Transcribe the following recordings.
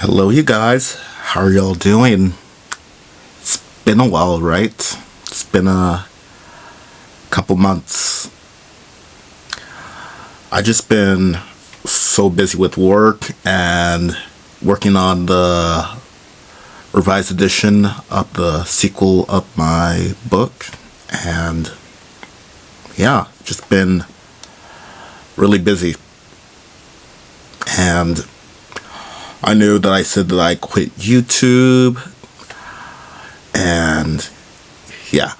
Hello, you guys. How are y'all doing? It's been a while, right? It's been a couple months. I just been so busy with work and working on the revised edition of the sequel of my book. And yeah, just been really busy. And I knew that I said that I quit YouTube, and yeah,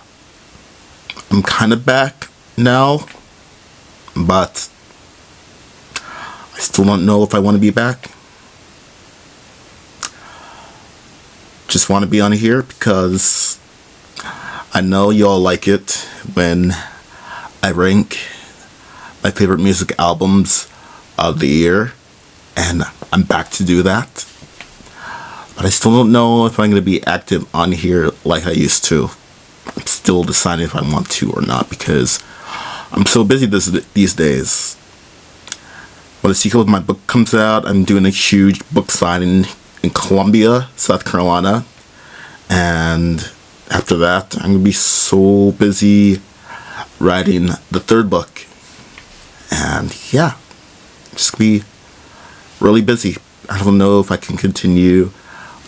I'm kind of back now, but I still don't know if I want to be back. Just want to be on here because I know y'all like it when I rank my favorite music albums of the year. And I'm back to do that. But I still don't know if I'm going to be active on here like I used to. I'm still deciding if I want to or not because I'm so busy these days. When the sequel of my book comes out, I'm doing a huge book signing in Columbia, South Carolina. And after that, I'm going to be so busy writing the third book. And yeah, just going to be really busy. I don't know if I can continue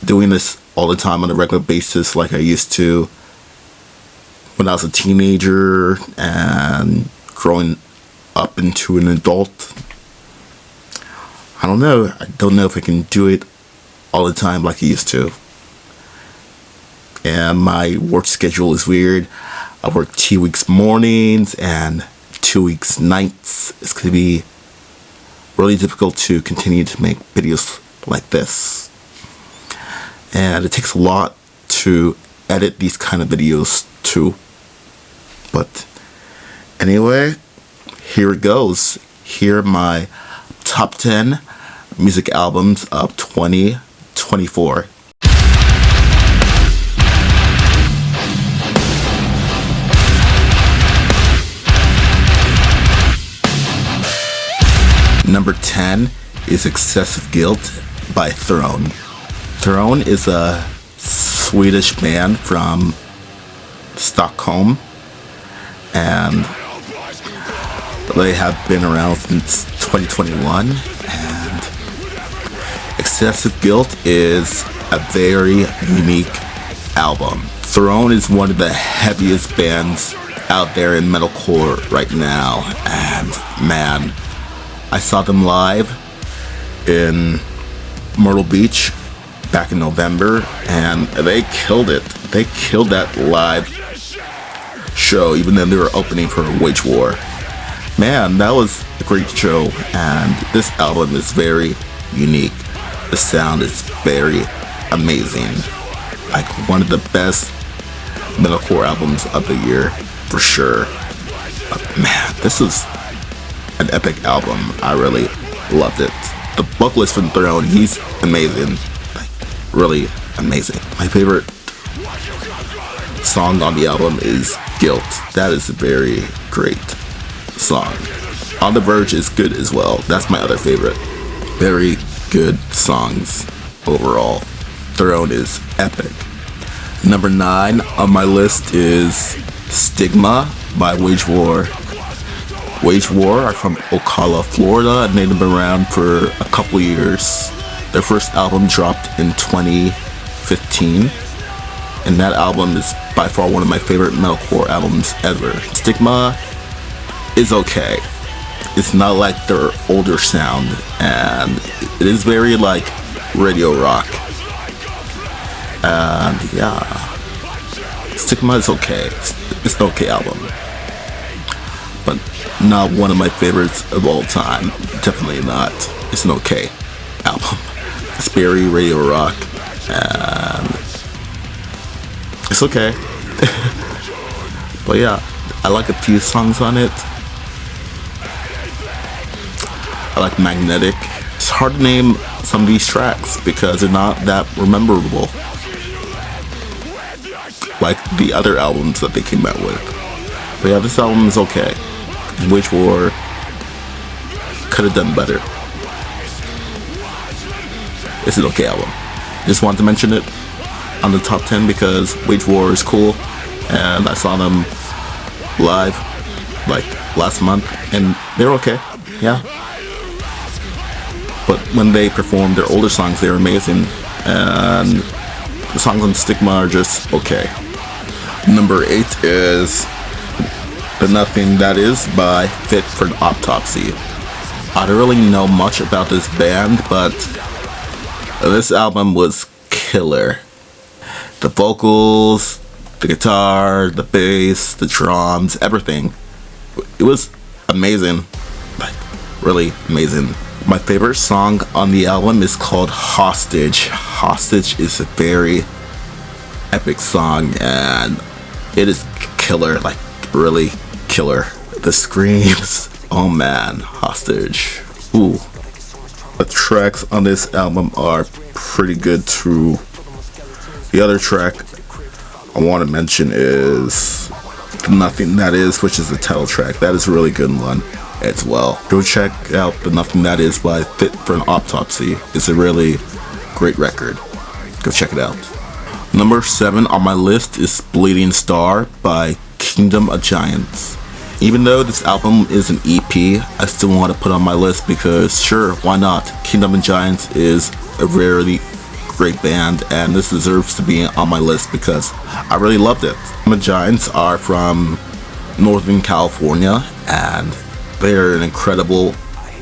doing this all the time on a regular basis like I used to when I was a teenager and growing up into an adult. I don't know. I don't know if I can do it all the time like I used to. And my work schedule is weird. I work 2 weeks mornings and 2 weeks nights. It's going to be really difficult to continue to make videos like this, and it takes a lot to edit these kind of videos too. But anyway, here it goes. Here are my top 10 music albums of 2024. Number 10 is Excessive Guilt by Throne. Throne is a Swedish band from Stockholm, and they have been around since 2021, and Excessive Guilt is a very unique album. Throne is one of the heaviest bands out there in metalcore right now, and man, I saw them live in Myrtle Beach back in November, and they killed it. They killed that live show, even though they were opening for Wage War. Man, that was a great show, and this album is very unique. The sound is very amazing. Like one of the best metalcore albums of the year, for sure. But man, this is an epic album. I really loved it. The vocalist from Throne, he's amazing. Like, really amazing. My favorite song on the album is Guilt. That is a very great song. On the Verge is good as well. That's my other favorite. Very good songs overall. Throne is epic. Number 9 on my list is Stigma by Wage War. Wage War are from Ocala, Florida, and they've been around for a couple years. Their first album dropped in 2015, and that album is by far one of my favorite metalcore albums ever. Stigma is okay. It's not like their older sound, and it is very like radio rock. And yeah, Stigma is okay. It's an okay album, but not one of my favorites of all time. Definitely not. It's an okay album. It's very radio rock, and it's okay. But yeah, I like a few songs on it. I like Magnetic. It's hard to name some of these tracks because they're not that rememberable like the other albums that they came out with. But yeah, this album is okay. Wage War could have done better. It's an okay album. Just wanted to mention it on the top 10 because Wage War is cool, and I saw them live like last month, and they're okay. Yeah. But when they perform their older songs, they're amazing, and the songs on Stigma are just okay. Number 8 is The Nothing That Is by Fit for an Autopsy. I don't really know much about this band, but this album was killer. The vocals, the guitar, the bass, the drums, everything. It was amazing. Like, really amazing. My favorite song on the album is called Hostage. Hostage is a very epic song, and it is killer, like really killer. The screams, oh man, Hostage. Ooh. The tracks on this album are pretty good too. The other track I want to mention is Nothing That Is, which is the title track. That is a really good one as well. Go check out The Nothing That Is by Fit for an Autopsy. It's a really great record. Go check it out. Number 7 on my list is Bleeding Star by Kingdom of Giants. Even though this album is an EP, I still want to put on my list because sure, why not? Kingdom of Giants is a really great band, and this deserves to be on my list because I really loved it. Kingdom of Giants are from Northern California, and they're an incredible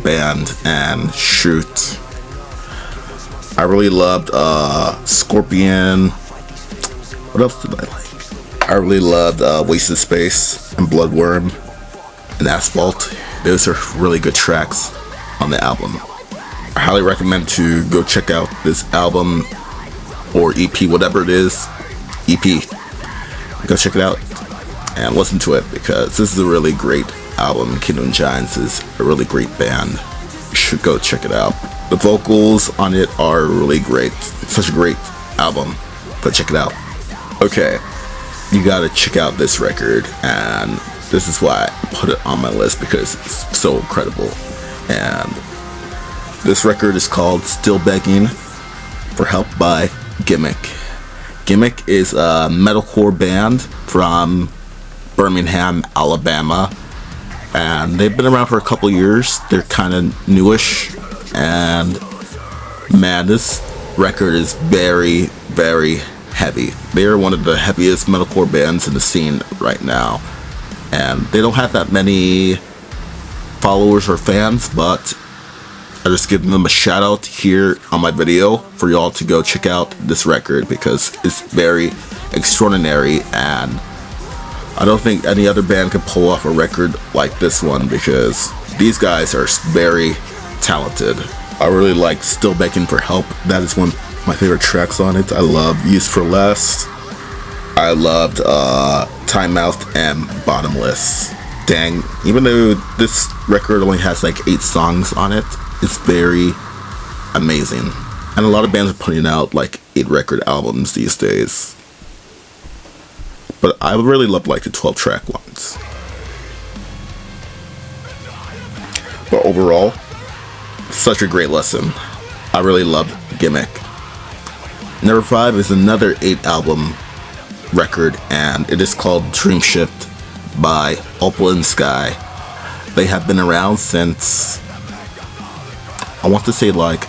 band, and shoot, I really loved Scorpion. What else did I like? I really loved Wasted Space and Bloodworm and Asphalt. Those are really good tracks on the album. I highly recommend to go check out this album or EP, whatever it is, EP. Go check it out and listen to it because this is a really great album. Kingdom Giants is a really great band. You should go check it out. The vocals on it are really great. It's such a great album. Go check it out. Okay, you gotta check out this record, and this is why I put it on my list because it's so incredible. And this record is called Still Begging for Help by Gimmick. Gimmick is a metalcore band from Birmingham, Alabama, and they've been around for a couple years. They're kind of newish, and man, this record is very, very heavy. They're one of the heaviest metalcore bands in the scene right now, and they don't have that many followers or fans, but I just give them a shout out here on my video for y'all to go check out this record because it's very extraordinary, and I don't think any other band could pull off a record like this one because these guys are very talented. I really like Still Begging for Help. That is one of my favorite tracks on it. I love Used for Less. I loved Time Out and Bottomless. Dang, even though this record only has like 8 songs on it, it's very amazing. And a lot of bands are putting out like 8 record albums these days. But I would really love like the 12 track ones. But overall, such a great lesson. I really loved Gimmick. Number 5 is another 8 album record, and it is called Dream Shift by Opal and Sky. They have been around since, I want to say like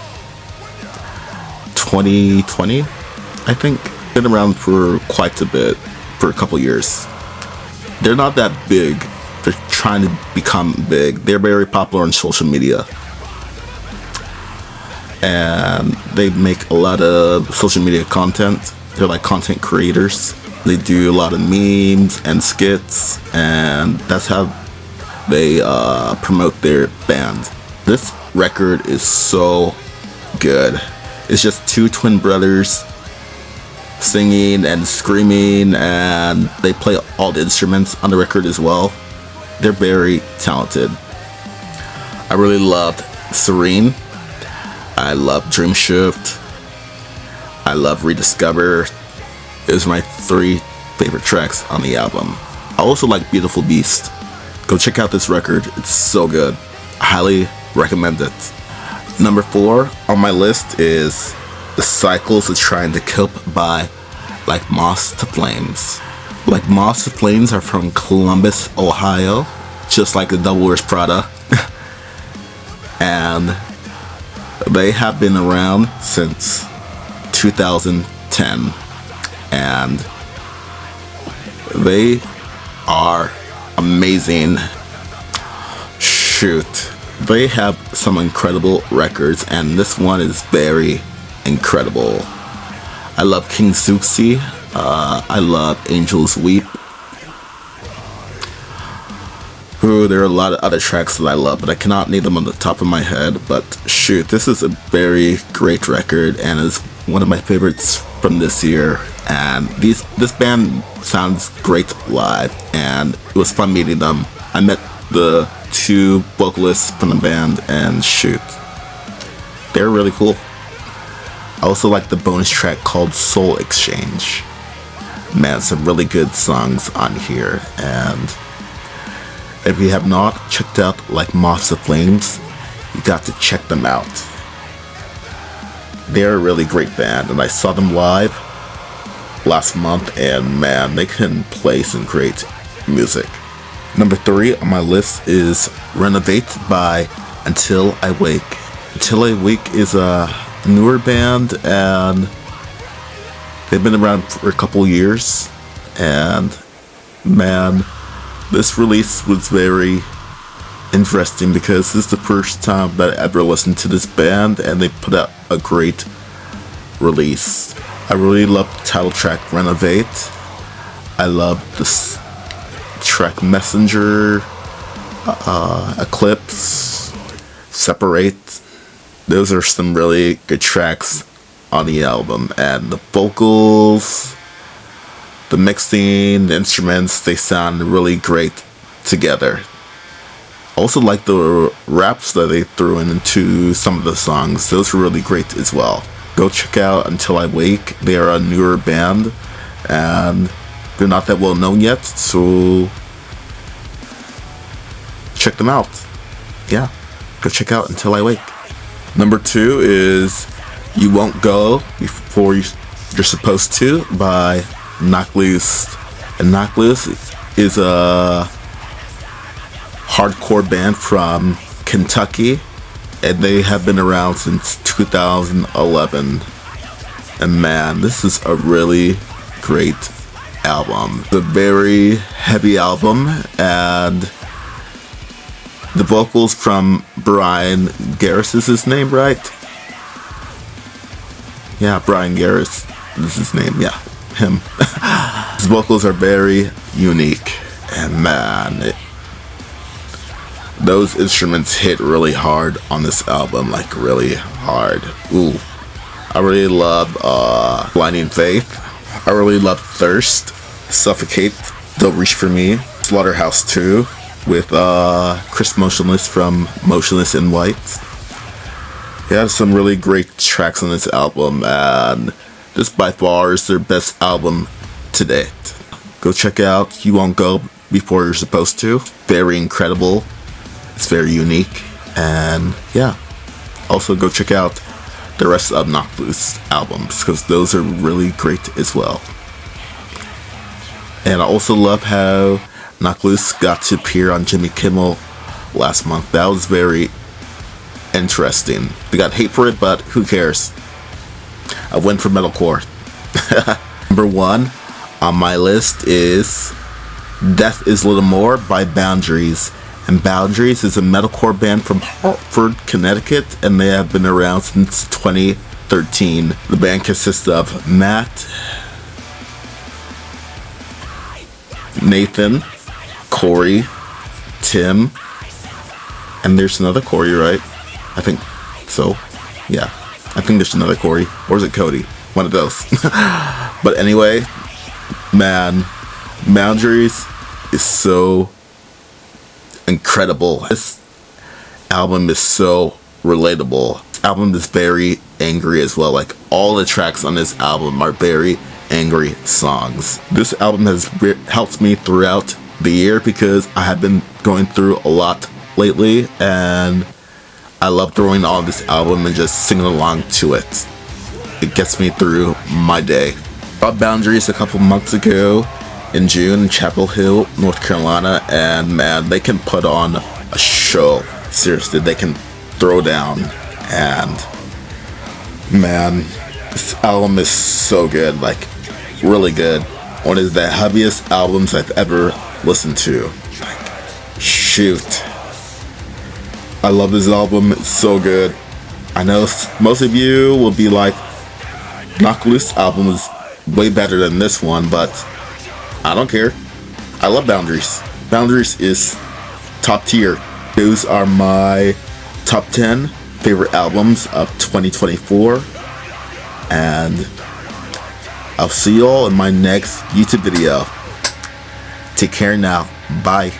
2020, I think. Been around for quite a bit, for a couple years. They're not that big. They're trying to become big. They're very popular on social media, and they make a lot of social media content. They're like content creators. They do a lot of memes and skits, and that's how they promote their band. This record is so good. It's just 2 twin brothers singing and screaming, and they play all the instruments on the record as well. They're very talented. I really loved Serene. I love Dream Shift. I love Rediscover. It was my 3 favorite tracks on the album. I also like Beautiful Beast. Go check out this record. It's so good. I highly recommend it. Number 4 on my list is The cycles is trying to cope by Like Moss to Flames. Like Moss to Flames are from Columbus, Ohio, just like the Devil Wears Prada. And they have been around since 2010. And they are amazing. Shoot. They have some incredible records, and this one is very incredible. I love King Zuxi. I love Angels Weep. Ooh, there are a lot of other tracks that I love, but I cannot name them on the top of my head. But shoot, this is a very great record, and is one of my favorites from this year. And this band sounds great live, and it was fun meeting them. I met the two vocalists from the band, and shoot, they're really cool. I also like the bonus track called Soul Exchange. Man, some really good songs on here, and if you have not checked out Like Moss to Flames, you got to check them out. They're a really great band, and I saw them live last month, and man, they can play some great music. Number 3 on my list is Renovate by Until I Wake. Until I Wake is a newer band, and they've been around for a couple years, and man, this release was very interesting because this is the first time that I ever listened to this band, and they put out a great release. I really love the title track Renovate. I love this track Messenger, Eclipse, Separate. Those are some really good tracks on the album, and the vocals, the mixing, the instruments, they sound really great together. Also like the raps that they threw into some of the songs. Those were really great as well. Go check out Until I Wake. They are a newer band, and they're not that well known yet, so check them out. Yeah, go check out Until I Wake. Number 2 is You Won't Go Before You're Supposed To by Knocked Loose. And Knocked Loose is a hardcore band from Kentucky, and they have been around since 2011. And man, this is a really great album. It's a very heavy album, and the vocals from Brian Garris is his name, right? Yeah, Brian Garris is his name, yeah, him. His vocals are very unique, and man, those instruments hit really hard on this album, like really hard. Ooh, I really love Blinding Faith. I really love Thirst, Suffocate, Don't Reach For Me, Slaughterhouse 2 with Chris Motionless from Motionless in White. He has some really great tracks on this album, and this by far is their best album to date. Go check out You Won't Go Before You're Supposed To. Very incredible. It's very unique, and yeah. Also go check out the rest of Knocked Loose albums, because those are really great as well. And I also love how Knocked Loose got to appear on Jimmy Kimmel last month. That was very interesting. We got hate for it, but who cares? A win for metalcore. Number 1 on my list is Death Is Little More by Boundaries. And Boundaries is a metalcore band from Hartford, Connecticut, and they have been around since 2013. The band consists of Matt, Nathan, Corey, Tim, and there's another Corey, right? I think so. Yeah, I think there's another Corey. Or is it Cody? One of those. But anyway, man, Boundaries is so incredible. This album is so relatable. This album is very angry as well. Like, all the tracks on this album are very angry songs. This album has helped me throughout the year because I have been going through a lot lately, and I love throwing on this album and just singing along to it. it gets me through my day. Got Boundaries a couple months ago in June in Chapel Hill, North Carolina, and man, they can put on a show. Seriously, they can throw down, and man, this album is so good, like really good. One of the heaviest albums I've ever listened to. Like, shoot, I love this album. It's so good. I know most of you will be like, Knocked Loose album is way better than this one, but I don't care. I love Boundaries. Boundaries is top tier. Those are my top 10 favorite albums of 2024. And I'll see you all in my next YouTube video. Take care now. Bye.